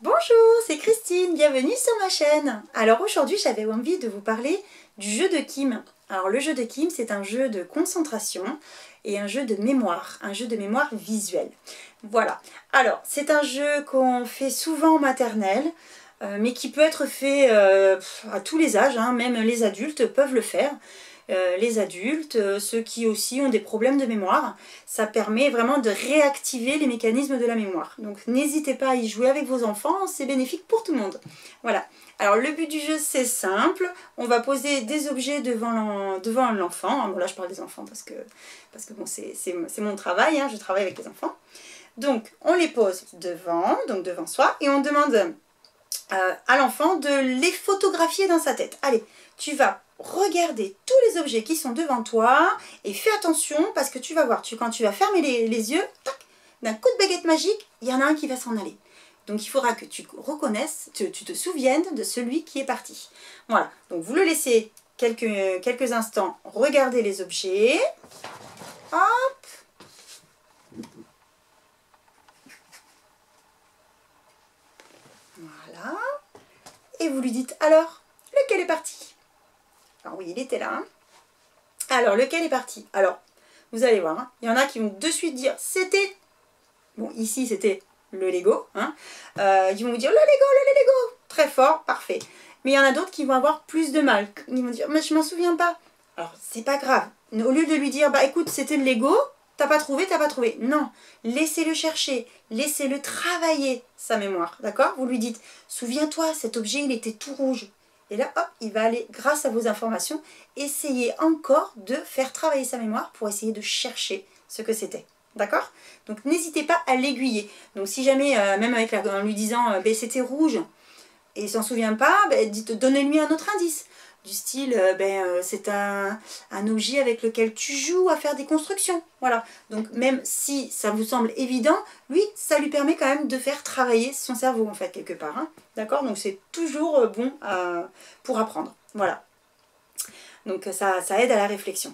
Bonjour, c'est Christine, bienvenue sur ma chaîne. Alors aujourd'hui j'avais envie de vous parler du jeu de Kim. Alors le jeu de Kim, c'est un jeu de concentration et un jeu de mémoire visuelle. Voilà, alors c'est un jeu qu'on fait souvent en maternelle, mais qui peut être fait à tous les âges, hein, même les adultes peuvent le faire. Les adultes, ceux qui aussi ont des problèmes de mémoire, ça permet vraiment de réactiver les mécanismes de la mémoire. Donc n'hésitez pas à y jouer avec vos enfants, c'est bénéfique pour tout le monde. Voilà. Alors le but du jeu c'est simple, on va poser des objets devant l'enfant. Bon là je parle des enfants parce que bon, c'est mon travail, hein, je travaille avec les enfants. Donc on les pose devant soi et on demande à l'enfant de les photographier dans sa tête. Allez, tu vas regarder tous les objets qui sont devant toi et fais attention parce que tu vas voir, quand tu vas fermer les yeux, d'un coup de baguette magique, il y en a un qui va s'en aller. Donc il faudra que tu reconnaisses, tu te souviennes de celui qui est parti. Voilà, donc vous le laissez quelques instants regarder les objets. Hop. Voilà. Et vous lui dites alors, lequel est parti? Alors oui, il était là. Hein. Alors, lequel est parti? Alors, vous allez voir, hein, il y en a qui vont de suite dire c'était... Bon, ici, c'était le Lego. Hein. Ils vont vous dire le Lego, très fort, parfait. Mais il y en a d'autres qui vont avoir plus de mal. Ils vont dire, mais je m'en souviens pas. Alors, c'est pas grave. Au lieu de lui dire, bah écoute, c'était le Lego, t'as pas trouvé. Non, laissez-le chercher, laissez-le travailler sa mémoire, d'accord? Vous lui dites, souviens-toi, cet objet, il était tout rouge. Et là, hop, il va aller, grâce à vos informations, essayer encore de faire travailler sa mémoire pour essayer de chercher ce que c'était. D'accord? Donc n'hésitez pas à l'aiguiller. Donc si jamais, même en lui disant ben, c'était rouge, et il ne s'en souvient pas, ben, donnez-lui un autre indice. Du style, c'est un objet avec lequel tu joues à faire des constructions. Voilà. Donc même si ça vous semble évident, lui, ça lui permet quand même de faire travailler son cerveau, en fait, quelque part. Hein. D'accord? Donc c'est toujours bon pour apprendre. Voilà. Donc ça aide à la réflexion.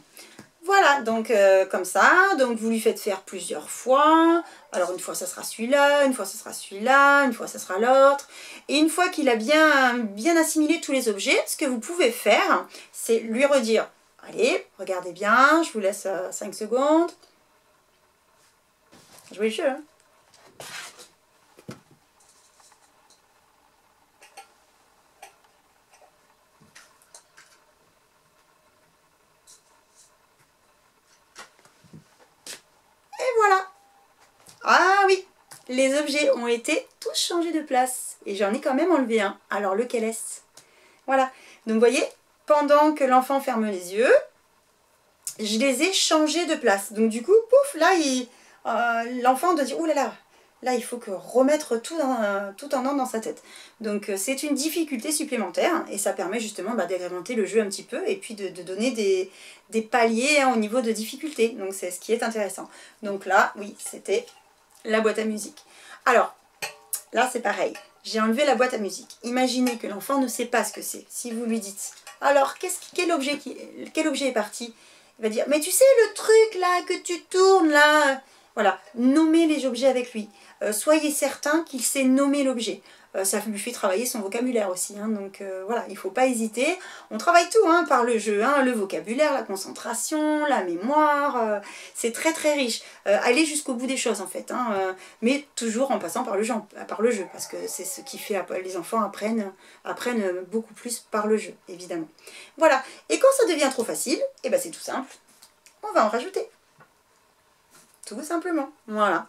Voilà, donc comme ça, donc vous lui faites faire plusieurs fois. Alors une fois ça sera celui-là, une fois ça sera celui-là, une fois ça sera l'autre. Et une fois qu'il a bien assimilé tous les objets, ce que vous pouvez faire, c'est lui redire, allez, regardez bien, je vous laisse 5 secondes. Jouez le jeu, hein. Voilà. Ah oui, les objets ont été tous changés de place. Et j'en ai quand même enlevé un. Alors lequel est-ce? Voilà. Donc vous voyez, pendant que l'enfant ferme les yeux, je les ai changés de place. Donc du coup, pouf, là, l'enfant doit dire, ouh là là, là il faut que remettre tout en ordre dans sa tête. Donc c'est une difficulté supplémentaire et ça permet justement d'agrémenter le jeu un petit peu et puis de donner des paliers hein, au niveau de difficulté. Donc c'est ce qui est intéressant. Donc là, oui, c'était la boîte à musique. Alors, là c'est pareil. J'ai enlevé la boîte à musique. Imaginez que l'enfant ne sait pas ce que c'est. Si vous lui dites, alors quel objet est parti? Il va dire, mais tu sais le truc là que tu tournes là. Voilà, nommez les objets avec lui. Soyez certain qu'il sait nommer l'objet. Ça lui fait travailler son vocabulaire aussi. Hein, donc voilà, il ne faut pas hésiter. On travaille tout hein, par le jeu. Hein, le vocabulaire, la concentration, la mémoire. C'est très très riche. Allez jusqu'au bout des choses en fait. Hein, mais toujours en passant par le jeu. Parce que c'est ce qui fait les enfants apprennent beaucoup plus par le jeu, évidemment. Voilà. Et quand ça devient trop facile, et ben c'est tout simple. On va en rajouter. Tout simplement. Voilà.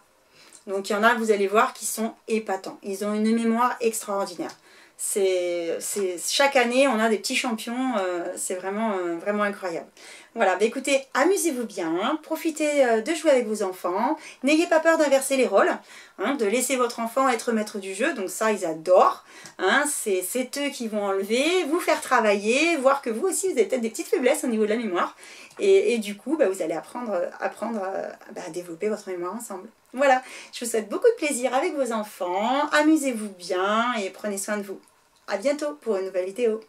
Donc il y en a, vous allez voir, qui sont épatants. Ils ont une mémoire extraordinaire. Chaque année, on a des petits champions. C'est vraiment incroyable. Voilà, bah écoutez, amusez-vous bien. Hein, profitez de jouer avec vos enfants. N'ayez pas peur d'inverser les rôles. Hein, de laisser votre enfant être maître du jeu. Donc ça, ils adorent. Hein, c'est eux qui vont enlever, vous faire travailler, voir que vous aussi, vous avez peut-être des petites faiblesses au niveau de la mémoire. Et du coup, bah, vous allez apprendre à développer votre mémoire ensemble. Voilà, je vous souhaite beaucoup de plaisir avec vos enfants, amusez-vous bien et prenez soin de vous. À bientôt pour une nouvelle vidéo.